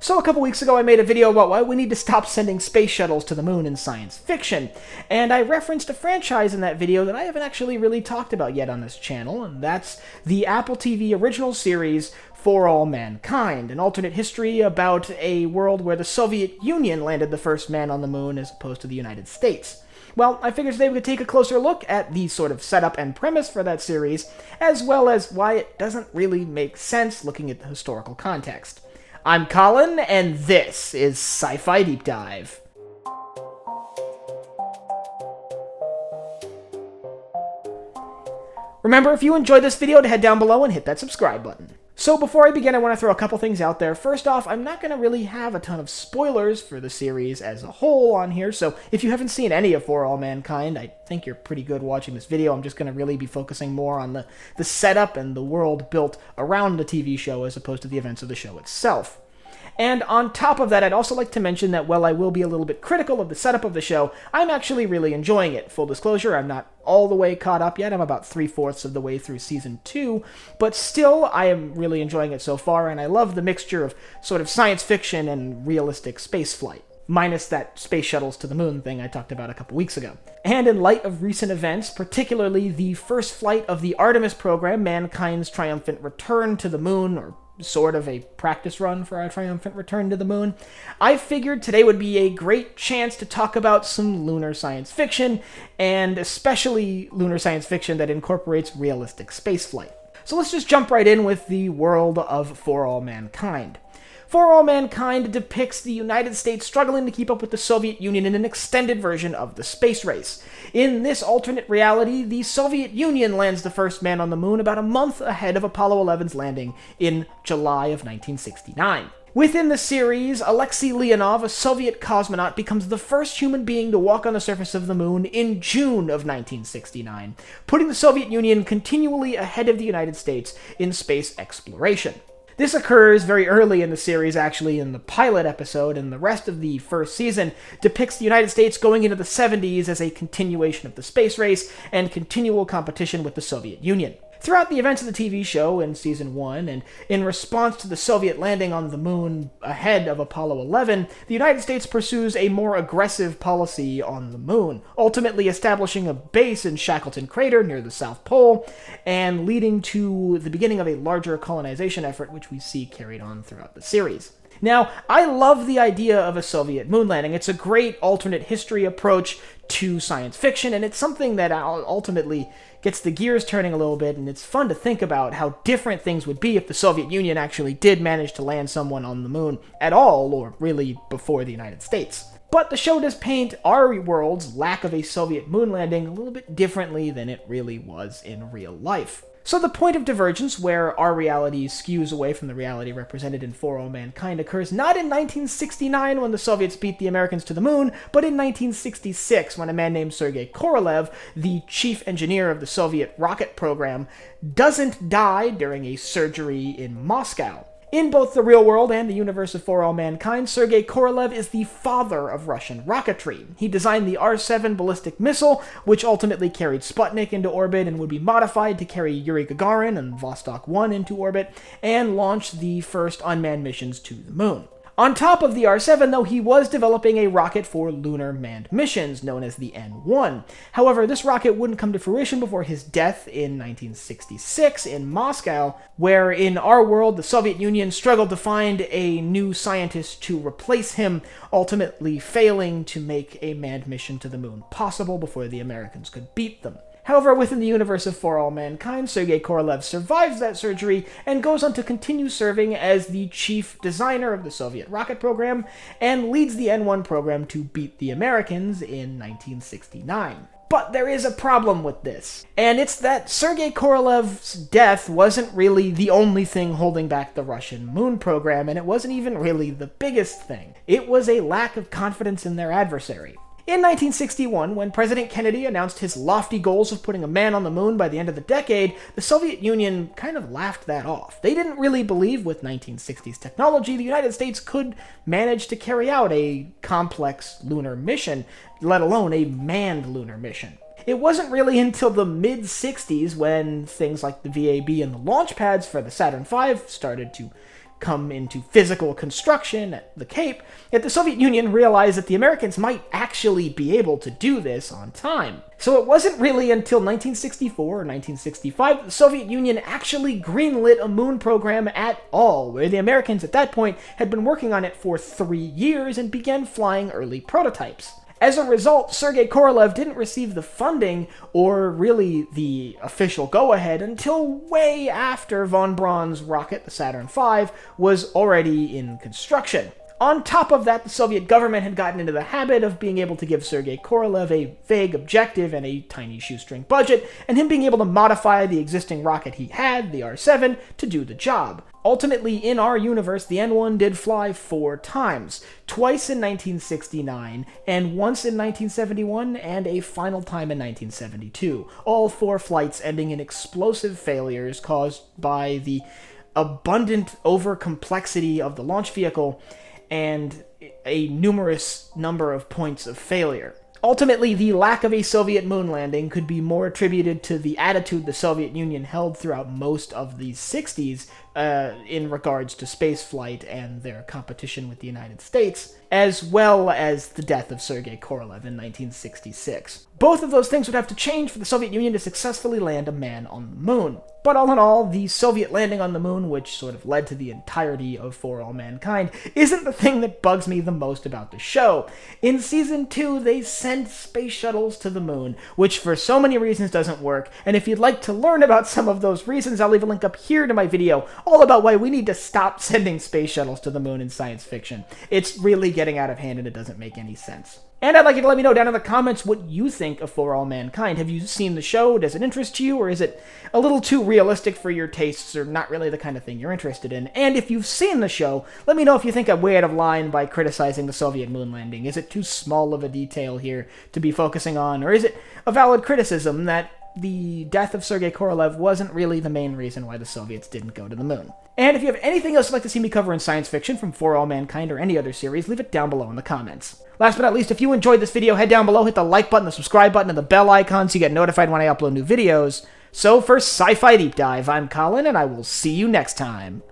So a couple weeks ago I made a video about why we need to stop sending space shuttles to the moon in science fiction, and I referenced a franchise in that video that I haven't actually really talked about yet on this channel, and that's the Apple TV original series For All Mankind, an alternate history about a world where the Soviet Union landed the first man on the moon as opposed to the United States. Well, I figured today we could take a closer look at the sort of setup and premise for that series, as well as why it doesn't really make sense looking at the historical context. I'm Colin, and this is Sci-Fi Deep Dive. Remember, if you enjoyed this video, to head down below and hit that subscribe button. So before I begin, I want to throw a couple things out there. First off, I'm not going to really have a ton of spoilers for the series as a whole on here, so if you haven't seen any of For All Mankind, I think you're pretty good watching this video. I'm just going to really be focusing more on the setup and the world built around the TV show as opposed to the events of the show itself. And on top of that, I'd also like to mention that while I will be a little bit critical of the setup of the show, I'm actually really enjoying it. Full disclosure, I'm not all the way caught up yet. I'm about 3/4 of the way through Season 2, but still, I am really enjoying it so far, and I love the mixture of sort of science fiction and realistic spaceflight, minus that space shuttles to the moon thing I talked about a couple weeks ago. And in light of recent events, particularly the first flight of the Artemis program, mankind's triumphant return to the moon, or sort of a practice run for our triumphant return to the moon, I figured today would be a great chance to talk about some lunar science fiction, and especially lunar science fiction that incorporates realistic spaceflight. So let's just jump right in with the world of For All Mankind. For All Mankind depicts the United States struggling to keep up with the Soviet Union in an extended version of the space race. In this alternate reality, the Soviet Union lands the first man on the moon about a month ahead of Apollo 11's landing in July of 1969. Within the series, Alexei Leonov, a Soviet cosmonaut, becomes the first human being to walk on the surface of the moon in June of 1969, putting the Soviet Union continually ahead of the United States in space exploration. This occurs very early in the series, actually, in the pilot episode, and the rest of the first season depicts the United States going into the 70s as a continuation of the space race and continual competition with the Soviet Union. Throughout the events of the TV show in Season 1, and in response to the Soviet landing on the moon ahead of Apollo 11, the United States pursues a more aggressive policy on the moon, ultimately establishing a base in Shackleton Crater near the South Pole, and leading to the beginning of a larger colonization effort which we see carried on throughout the series. Now, I love the idea of a Soviet moon landing. It's a great alternate history approach to science fiction, and it's something that ultimately gets the gears turning a little bit, and it's fun to think about how different things would be if the Soviet Union actually did manage to land someone on the moon at all, or really before the United States. But the show does paint our world's lack of a Soviet moon landing a little bit differently than it really was in real life. So the point of divergence, where our reality skews away from the reality represented in For All Mankind, occurs not in 1969 when the Soviets beat the Americans to the moon, but in 1966 when a man named Sergey Korolev, the chief engineer of the Soviet rocket program, doesn't die during a surgery in Moscow. In both the real world and the universe of For All Mankind, Sergey Korolev is the father of Russian rocketry. He designed the R-7 ballistic missile, which ultimately carried Sputnik into orbit and would be modified to carry Yuri Gagarin and Vostok 1 into orbit, and launch the first unmanned missions to the moon. On top of the R-7, though, he was developing a rocket for lunar manned missions, known as the N-1. However, this rocket wouldn't come to fruition before his death in 1966 in Moscow, where in our world, the Soviet Union struggled to find a new scientist to replace him, ultimately failing to make a manned mission to the moon possible before the Americans could beat them. However, within the universe of For All Mankind, Sergey Korolev survives that surgery and goes on to continue serving as the chief designer of the Soviet rocket program, and leads the N-1 program to beat the Americans in 1969. But there is a problem with this, and it's that Sergey Korolev's death wasn't really the only thing holding back the Russian moon program, and it wasn't even really the biggest thing. It was a lack of confidence in their adversary. In 1961, when President Kennedy announced his lofty goals of putting a man on the moon by the end of the decade, the Soviet Union kind of laughed that off. They didn't really believe with 1960s technology the United States could manage to carry out a complex lunar mission, let alone a manned lunar mission. It wasn't really until the mid-60s when things like the VAB and the launch pads for the Saturn V started to come into physical construction at the Cape, yet the Soviet Union realized that the Americans might actually be able to do this on time. So it wasn't really until 1964 or 1965 that the Soviet Union actually greenlit a moon program at all, where the Americans at that point had been working on it for 3 years and began flying early prototypes. As a result, Sergey Korolev didn't receive the funding, or really the official go-ahead, until way after von Braun's rocket, the Saturn V, was already in construction. On top of that, the Soviet government had gotten into the habit of being able to give Sergey Korolev a vague objective and a tiny shoestring budget, and him being able to modify the existing rocket he had, the R-7, to do the job. Ultimately, in our universe, the N-1 did fly 4 times, twice in 1969, and once in 1971, and a final time in 1972. All 4 flights ending in explosive failures caused by the abundant overcomplexity of the launch vehicle and a numerous number of points of failure. Ultimately, the lack of a Soviet moon landing could be more attributed to the attitude the Soviet Union held throughout most of the 60s in regards to spaceflight and their competition with the United States, as well as the death of Sergei Korolev in 1966. Both of those things would have to change for the Soviet Union to successfully land a man on the moon. But all in all, the Soviet landing on the moon, which sort of led to the entirety of For All Mankind, isn't the thing that bugs me the most about the show. In Season 2, they sent space shuttles to the moon, which for so many reasons doesn't work, and if you'd like to learn about some of those reasons, I'll leave a link up here to my video all about why we need to stop sending space shuttles to the moon in science fiction. It's really getting out of hand and it doesn't make any sense. And I'd like you to let me know down in the comments what you think of For All Mankind. Have you seen the show? Does it interest you? Or is it a little too realistic for your tastes, or not really the kind of thing you're interested in? And if you've seen the show, let me know if you think I'm way out of line by criticizing the Soviet moon landing. Is it too small of a detail here to be focusing on? Or is it a valid criticism that the death of Sergei Korolev wasn't really the main reason why the Soviets didn't go to the moon? And if you have anything else you'd like to see me cover in science fiction from For All Mankind or any other series, leave it down below in the comments. Last but not least, if you enjoyed this video, head down below, hit the like button, the subscribe button, and the bell icon so you get notified when I upload new videos. So for Sci-Fi Deep Dive, I'm Colin, and I will see you next time.